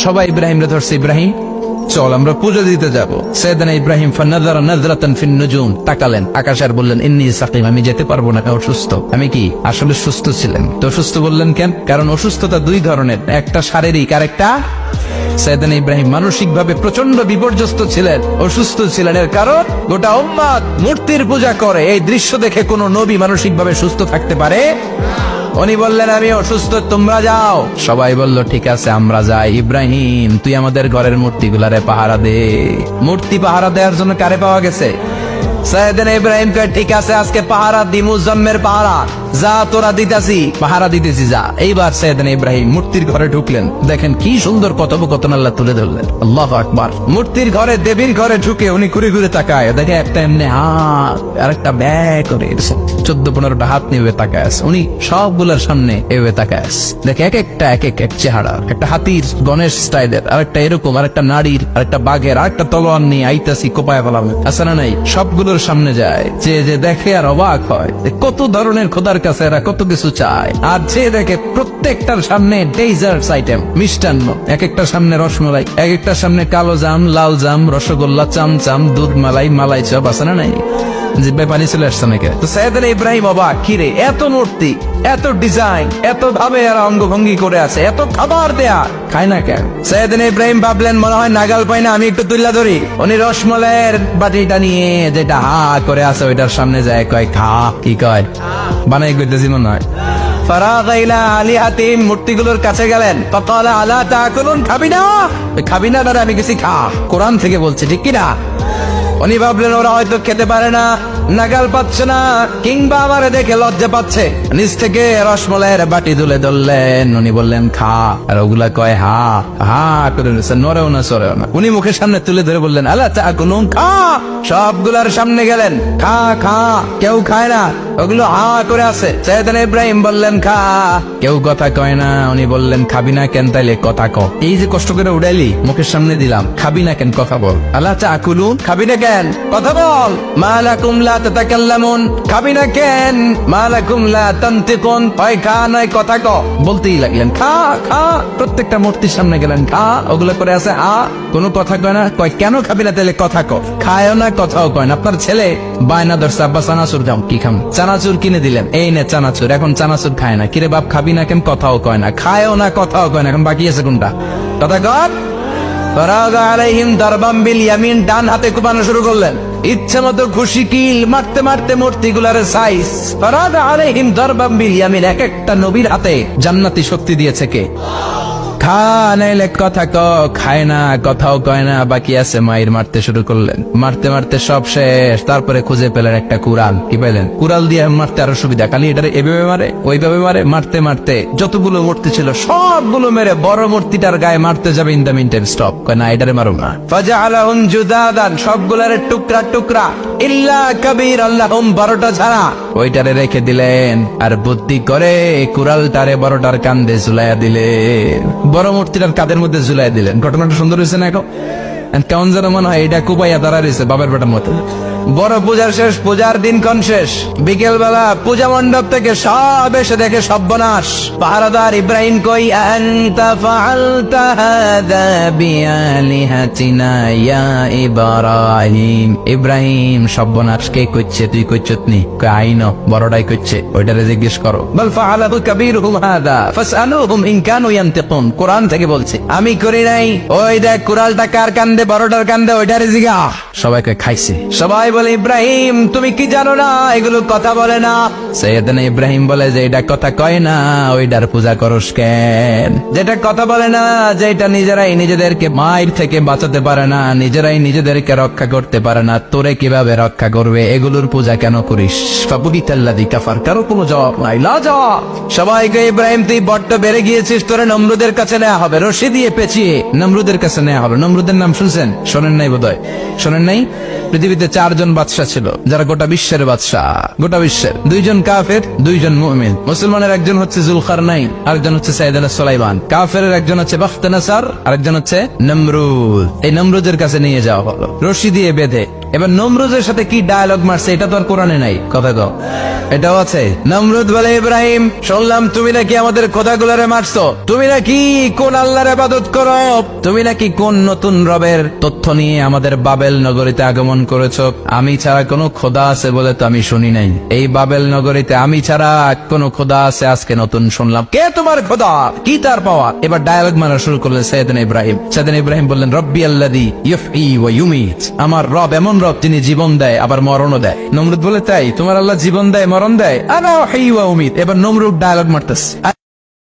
সবাই ইব্রাহিমরে ধরছে, ইব্রাহিম চল আমরা পুজো দিতে যাব। সাইয়েদনা ইব্রাহিম ফানাযারা নাযরাতান ফিন নুজুম, তাকালেন আকাশে আর বললেন ইন্নী সাকিম, আমি যেতে পারবো না, আমি অসুস্থ। আমি কি আসলে সুস্থ ছিলেন? তো অসুস্থ বললেন কেন? কারণ অসুস্থতা দুই ধরনের, একটা শারীরিক আর একটা। সাইয়েদনা ইব্রাহিম মানসিকভাবে প্রচন্ড বিপর্যস্ত ছিলেন, অসুস্থ ছিলেন। এর কারণ গোটা উম্মত মূর্তির পূজা করে, এই দৃশ্য দেখে কোন নবী মানসিকভাবে সুস্থ থাকতে পারে? উনি বললেন আমি অসুস্থ, তোমরা যাও। সবাই বলল ঠিক আছে আমরা যাই। ইব্রাহিম তুই আমাদের ঘরের মূর্তিগুলারে পাহারা দে। মূর্তি পাহারা দেওয়ার জন্য কারে পাওয়া গেছে? সাইয়েদনা ইব্রাহিম কয় ঠিক আছে আজকে পাহারা দিমু, জম্মের পাহারা, যা তোরা দিতাছি, পাহারা দিতেছি যা। এইবার সাইয়েদনা ইব্রাহিম মূর্তির ঘরে ঢুকলেন। দেখেন কি সুন্দর কথোপকথন আল্লাহ তুলে ধরলেন। আল্লাহু আকবার। মূর্তির ঘরে, দেবীর ঘরে ঢুকে উনি ঘুরে ঘুরে তাকায়, দেখে একটা এমনি হাত আর একটা ব্যাগ করে 14-15টা হাত নিয়ে তাকায় আছে। উনি সবগুলোর সামনে এভাবে তাকায় আছে, দেখে এক একটা এক এক চেহারা, একটা হাতির গণেশ স্টাইলের, আর একটা এরকম, আর একটা নারীর, আর একটা বাঘের, আর একটা তলোয়ার নিয়ে আইতাছি কোপায় ফেলাম আছে না নাই। সবগুলোর সামনে যায়, যে দেখে আর অবাক হয় কত ধরনের খোদার কাছে এরা কত কিছু চায়। আর যে দেখে প্রত্যেকটার সামনে ডেজার্টস আইটেম, মিষ্টান্ন, এক একটার সামনে রসমালাই, এক একটার সামনে কালো জাম, লাল জাম, রসগোল্লা, চামচাম, দুধ মালাই, মালাই চপ আছে না নাই। জিব্বায় পানি চলে আসছে নাকি? তো সাইয়েদনা ইব্রাহিম অবাক, কিরে এত মূর্তি, এত ডিজাইন, এত ভাবে এরা অঙ্গভঙ্গি করে আছে, এত খাবার দেয়া, খায় না কেন? সাইয়েদনা ইব্রাহিম ভাবলেন মনে হয় নাগাল পাই না, আমি একটু তুল্লা ধরি। উনি রসমলাইয়ের বাটিটা নিয়ে যেটা হা করে আছে ওইটার সামনে যায়, কয় খা। কি কয়? বানাই করতেছি মনে হয়। ফারাগা ইলা আলিহাতিহিম, মূর্তিগুলোর কাছে গেলেন। ফাকালা আলা তাকুলুন, খাবি না? খাবি না দাদা, আমি কিছু খা। কোরআন থেকে বলছে, ঠিক কিনা? উনি ভাবলেন ওরা হয়তো খেতে পারে না, নাগাল পাচ্ছে না, কিংবা আমারে দেখে লজ্জা পাচ্ছে। নিচ থেকে রসমলাইয়ের বাটি তুলে ধরলেন। উনি বললেন খা, আর ওগুলা কয় হা হা করে নিচ্ছে, নড়েও না সরেও না। উনি মুখের সামনে তুলে ধরে বললেন আলা তাকুলুন, খা। সবগুলার সামনে গেলেন, খা খা। কেউ খায় না, ওগুলো হা করে আছে। সাইয়েদনা ইব্রাহিম বললেন খা, কেউ কথা কয় না। উনি বললেন খাবি না কেন? তাইলে কথা ক। এই যে কষ্ট করে উড়াইলি, মুখের সামনে দিলাম, খাবি না কেন? কথা বল। আলা তাকুলুন, খাবি না কেন? কথা বল। মা লাকুম লা তাতাকাল্লামুন, খাবি না কেন? মা লাকুম লা তানতিকুন, হয় খা নয় কথা ক। বলতেই লাগলেন খা খা। প্রত্যেকটা মূর্তির সামনে গেলেন, খা। ওগুলো করে আছে হা, কোনো কথা কয় না। কয় কেন খাবি না? তাইলে কথা ক। খায়ও না, কথাও কয় না। আপনার ছেলে বায়না ধরছে, আব্বা চানাচুর দাও। কি খাম? চানাচুর কিনে দিলেন, এই নে চানাচুর। এখন চানাচুর খায় না। কিরে বাপ খাবি না কেন? কথাও কয় না, খায়ও না, কথাও কয় না। এখন বাকি আছে কোনটা? কথা কর। ফারাগা আলাইহিম দারবাম বিল ইয়ামিন, ডান হাতে কোপানো শুরু করলেন। ইচ্ছে মতো খুশি কিল মারতে মারতে মূর্তিগুলার সাইজ। ফারাগা আলাইহিম দারবাম বিল ইয়ামিন, এক একটা নবীর হাতে জান্নাতি শক্তি দিয়েছে কে? খা নাইলে কথা ক। খায় না, কথাও কয় না, বাকি আছে মায়ের। মারতে শুরু করলেন, মারতে মারতে সব শেষ। তারপরে খুঁজে পেলেন একটা কুড়াল। কি পেলেন? কুড়াল দিয়ে মারতে আরো সুবিধা, খালি এটারে এভাবে মারে, ওইভাবে মারে। মারতে মারতে যতগুলো মূর্তি ছিল সবগুলো মেরে বড় মূর্তিটার গায়ে মারতে যাবে, ইন দা মিনটেন স্টপ, কয় না এটারে মারো না। ফাজআলাহুম জুদাদান, সবগুলারে টুকরা টুকরা, ইল্লা কাবীর আল্লাহুম, 12টা ছাড়া ওইটারে রেখে দিলেন। আর বুদ্ধি করে কুড়ালটারে বড়টার কান্দে ঝুলাইয়া দিলেন, বড় মূর্তিটার কাদের মধ্যে ঝুলাই দিলেন। ঘটনাটা সুন্দর হয়েছে না? এখন কেমন যেন মনে হয় এটা কুপাইয়া দাঁড়া রয়েছে বাবার বেটার মতো। বড় পূজার শেষ, পূজার দিনক্ষণ শেষ। বিকেল বেলা পূজা মণ্ডপ থেকে সব এসে দেখে সর্বনাশ। পাহারাদার ইব্রাহিম কই, আনতা ফাআলতা হাযা বিআলিহাতিনা ইয়া ইব্রাহিম। ইব্রাহিম সর্বনাশ কে কইছে? তুই কইছত নি? কই আইনো, বড়টাই কইছে, ওইটারে জিজ্ঞেস করো। বল ফাআলাহু কাবীরুহুম হাযা ফাসআলুহুম ইন কানু ইয়ানতিকুন, কোরআন থেকে বলছে, আমি করি নাই। ওই দেখ কুড়ালটা কার কান্দে, বড়টার কান্দে, ওইটারে জিগা। সবাইকে খাইছে। সবাই বলে ইব্রাহিম তুমি কি জানো না এগুলো কথা বলে না? সাইয়েদনা ইব্রাহিম বলে যে এটা কথা কয় না, ওইটার পূজা করস কেন? যেটা কথা বলে না, যেটা নিজেরাই নিজেদেরকে মায়ের থেকে বাঁচাতে পারে না, নিজেরাই নিজেদেরকে রক্ষা করতে পারে না, তোরে কিভাবে রক্ষা করবে? এগুলোর পূজা কেন করিস? ফাবুহিতাল্লাযী কাফার, কারো কোনো জবাব নাই, লাজা। সবাইকে ইব্রাহিম তুই বড্ড বেড়ে গিয়েছিস, তোরে নমরুদের কাছে নেওয়া হবে, রশি দিয়ে পেঁচিয়ে নমরুদের কাছে নেওয়া হবে। নমরুদের নাম শুনছেন? শোনেন নাই বোধহয়। শোনেন নাই? পৃথিবীতে 4 জন বাদশা ছিল, যারা গোটা বিশ্বের বাদশা। গোটা বিশ্বের 2 জন কাফের, 2 জন মুমিন। মুসলমানের একজন হচ্ছে জুলকারনাইন, আরেকজন হচ্ছে সাইয়েদনা সুলাইমান। কাফেরের একজন হচ্ছে বাখতানাসার, আরেকজন হচ্ছে নমরুদ। এই নমরুদের কাছে নিয়ে যাওয়া হলো, রশি দিয়ে বেঁধে এবার নমরুদের সাথে কি ডায়ালগ মারছে এটা তো আর কোরআনে নাই, কথা কও এটাও আছে। নমরুদ বলে, ইব্রাহিম শুনলাম তুমি নাকি আমাদের খোদাগুলারে মারছো, তুমি নাকি কোন আল্লাহর ইবাদত করো, তুমি নাকি কোন নতুন রবের তথ্য নিয়ে আমাদের বাবেল নগরীতে আগমন করেছো। আমি ছাড়া কোনো খোদা আছে বলে তো আমি শুনি নাই, এই বাবেল নগরীতে আমি ছাড়া কোনো খোদা আছে আজকে নতুন শুনলাম। কে তোমার খোদা, কি তার পাওয়া? এবার ডায়ালগ মারা শুরু করলেন সাইয়েদনা ইব্রাহিম। সাইয়েদনা ইব্রাহিম বললেন, রব্বি আল্লাযী ইউহয়ী ওয়া ইউমীত, আমার রব এমন রব যিনি জীবন দেয় আবার মরণও দেয়। নমরুদ বলে, তাই তোমার আল্লাহ জীবন দেয় মরণ দেয়? আনা উহয়ী ওয়া উমীত। এবার নমরুদ ডায়ালগ মারতেছে,